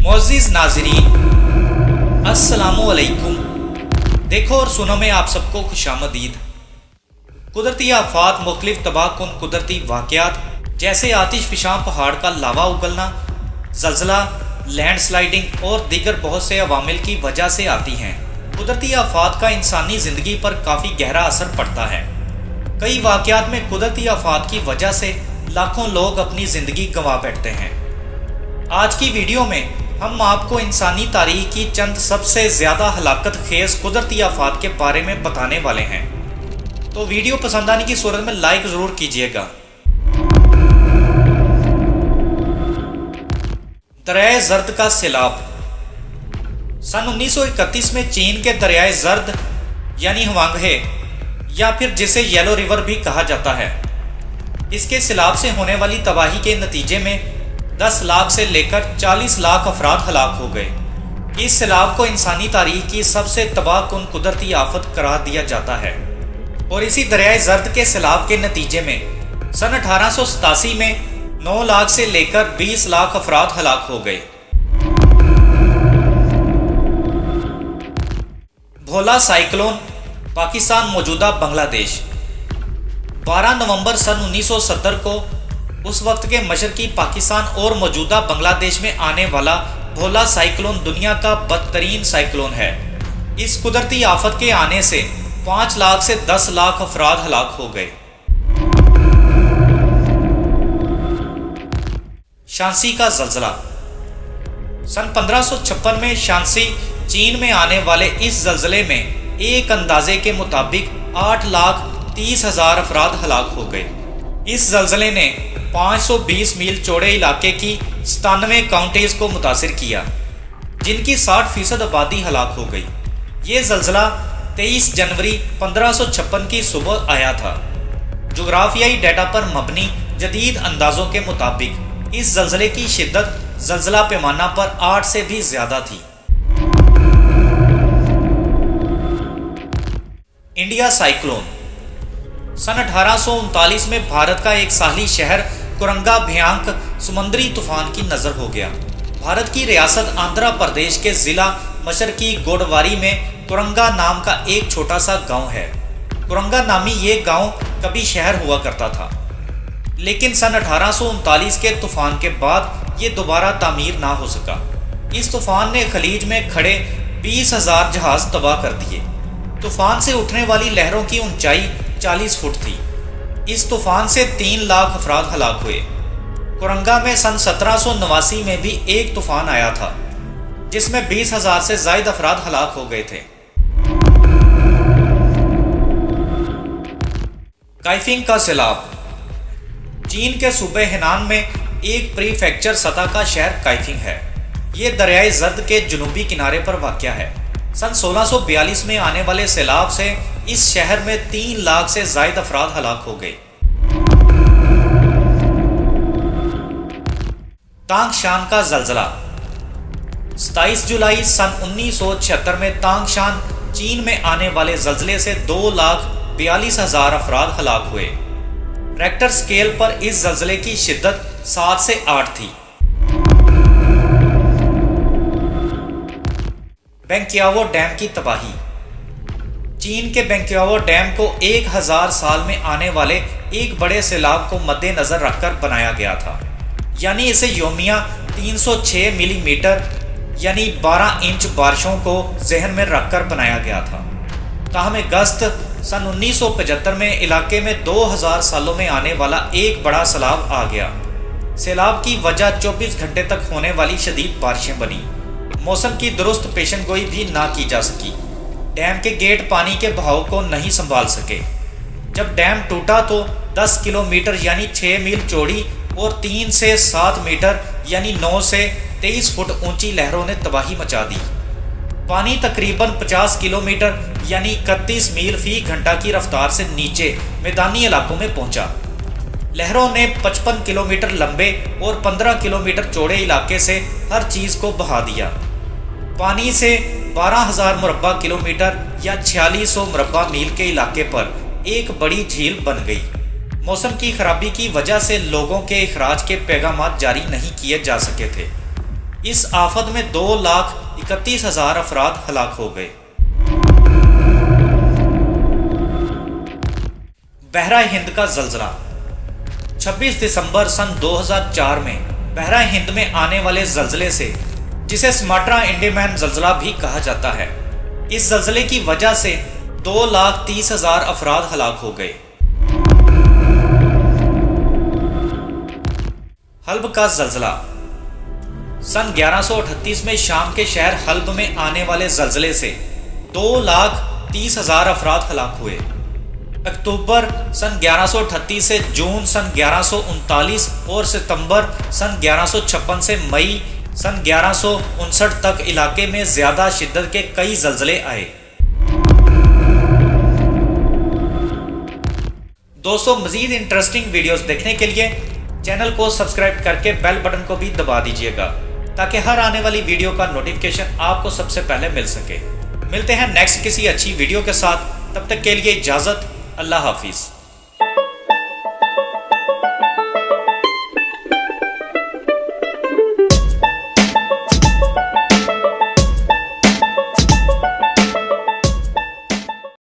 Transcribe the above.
मोअज़्ज़िज़ नाज़रीन, अस्सलामुअलैकुम। देखो और सुनो में आप सबको खुशामदीद। कुदरती आफ़ात मुख्तलिफ तबाहकुन कुदरती वाक़यात जैसे आतिश फ़िशां पहाड़ का लावा उगलना, ज़ल्ज़ला, लैंडस्लाइडिंग और दीगर बहुत से अवामिल की वजह से आती हैं। कुदरती आफ़ात का इंसानी ज़िंदगी पर काफ़ी गहरा असर पड़ता है। कई वाक़यात में कुदरती आफ़ात की वजह से लाखों लोग अपनी ज़िंदगी गंवा बैठते हैं। आज की वीडियो में हम आपको इंसानी तारीख की चंद सबसे ज़्यादा हलाकत खेज़ कुदरती आफ़ात के बारे में बताने वाले हैं, तो वीडियो पसंद आने की सूरत में लाइक ज़रूर कीजिएगा। दरियाए ज़र्द का सैलाब। सन 1931 में चीन के दरियाए ज़र्द यानी हवांगहे या फिर जिसे येलो रिवर भी कहा जाता है, इसके सैलाब से होने वाली तबाही के नतीजे में 10 लाख से लेकर 40 लाख अफराद हलाक हो गए। इस सैलाब को इंसानी तारीख की सबसे तबाहकुन कुदरती आफत करार दिया जाता है और इसी दरियाए ज़र्द के सैलाब के नतीजे में सन 1887 में 9 लाख से लेकर 20 लाख अफराद हलाक हो गए। भोला साइक्लोन, पाकिस्तान मौजूदा बांग्लादेश। 12 नवंबर सन 1970 को उस वक्त के मशरकी पाकिस्तान और मौजूदा बांग्लादेश में आने वाला भोला साइक्लोन दुनिया का बदतरीन साइक्लोन है। इस कुदरती आफत के आने से 5 लाख से 10 लाख अफराद हलाक हो गए। शांसी का ज़ल्ज़ला। सन 1556 में शांसी चीन में आने वाले इस ज़ल्ज़ले में एक अंदाजे के मुताबिक 8,30,000 अफराद हलाक हो गए। इस ज़ल्ज़ले ने 520 मील चौड़े इलाके की 97 काउंटीज़ को मुतासिर किया, जिनकी 60% आबादी हलाक हो गई। ये ज़ल्ज़ला 23 जनवरी 1556 की सुबह आया था। जोग्राफियाई डेटा पर मबनी जदीद अंदाज़ों के मुताबिक इस ज़ल्ज़ले की शिद्दत ज़ल्ज़ला पैमाना पर 8 से भी ज़्यादा थी। India cyclone. सन 1839 में भारत का एक साहली शहर कुरंगा भयंकर समुद्री तूफान की नज़र हो गया। भारत की रियासत आंध्र प्रदेश के ज़िला मशरकी गोडवारी में कुरंगा नाम का एक छोटा सा गांव है। कुरंगा नामी ये गांव कभी शहर हुआ करता था, लेकिन सन 1839 के तूफान के बाद ये दोबारा तामीर ना हो सका। इस तूफान ने खलीज में खड़े 20,000 जहाज़ तबाह कर दिए। तूफान से उठने वाली लहरों की ऊंचाई 40 फुट थी। इस तूफान से 3 लाख अफराद हलाक हुए। कुरंगा में सन 1789 में भी एक तूफान आया था, जिसमें 20,000 से ज़ायद अफराद हलाक हो गए थे। काइफिंग का सैलाब। चीन के सूबे हेनान में एक प्रीफेक्चर सतह का शहर काइफिंग है। ये दरियाए ज़र्द के जुनूबी किनारे पर वाक़या है। सन 1642 में आने वाले सैलाब से इस शहर में 3 लाख से ज़ायद अफराद हलाक हो गए। तांगशान का ज़ल्ज़ला। 27 जुलाई सन 1976 में तांगशान चीन में आने वाले ज़ल्ज़ले से 2,42,000 अफराद हलाक हुए। रेक्टर स्केल पर इस ज़ल्ज़ले की शिद्दत 7 से 8 थी। बेंकियावो डैम की तबाही। चीन के बेंकियावो डैम को 1000 साल में आने वाले एक बड़े सैलाब को मद्देनज़र रखकर बनाया गया था, यानी इसे योमिया 306 मिलीमीटर यानी 12 इंच बारिशों को जहन में रखकर बनाया गया था। ताहम अगस्त सन 1975 में इलाके में 2000 सालों में आने वाला एक बड़ा सैलाब आ गया। सैलाब की वजह 24 घंटे तक होने वाली शदीद बारिशें बनी। मौसम की दुरुस्त पेशन गोई भी ना की जा सकी। डैम के गेट पानी के बहाव को नहीं संभाल सके। जब डैम टूटा तो 10 किलोमीटर यानी 6 मील चौड़ी और 3 से 7 मीटर यानी 9 से 23 फुट ऊंची लहरों ने तबाही मचा दी। पानी तकरीबन 50 किलोमीटर यानी 31 मील फी घंटा की रफ्तार से नीचे मैदानी इलाकों में पहुंचा। लहरों ने 55 किलोमीटर लंबे और 15 किलोमीटर चौड़े इलाके से हर चीज़ को बहा दिया। पानी से 12,000 मुरब्बा किलोमीटर या 4600 मुरब्बा मील के इलाके पर एक बड़ी झील बन गई। मौसम की खराबी की वजह से लोगों के अखराज के पैगाम जारी नहीं किए जा सके थे। इस आफत में 2,31,000 अफराद हलाक हो गए। बहरा हिंद का जल्जला। 26 दिसंबर सन 2004 में बहरा हिंद में आने वाले जल्जले से, जिसे स्माट्रा इंडेमैन जल्जला भी कहा जाता है, इस जल्जले की वजह से 2,30,000 अफराद हलाक हो गए। हल्ब का जल्जला। सन 1138 में शाम के शहर हल्ब में आने वाले जल्जले से 2,30,000 अफराद हलाक हुए। अक्टूबर सन 1138 से जून सन 1139 और सितंबर सन 1156 से मई सन 1159 तक इलाके में ज्यादा शिद्दत के कई जल्जले आए। दोस्तों, मजीद इंटरेस्टिंग वीडियोस देखने के लिए चैनल को सब्सक्राइब करके बेल बटन को भी दबा दीजिएगा, ताकि हर आने वाली वीडियो का नोटिफिकेशन आपको सबसे पहले मिल सके। मिलते हैं नेक्स्ट किसी अच्छी वीडियो के साथ, तब तक के लिए इजाज़त। अल्लाह हाफिज़।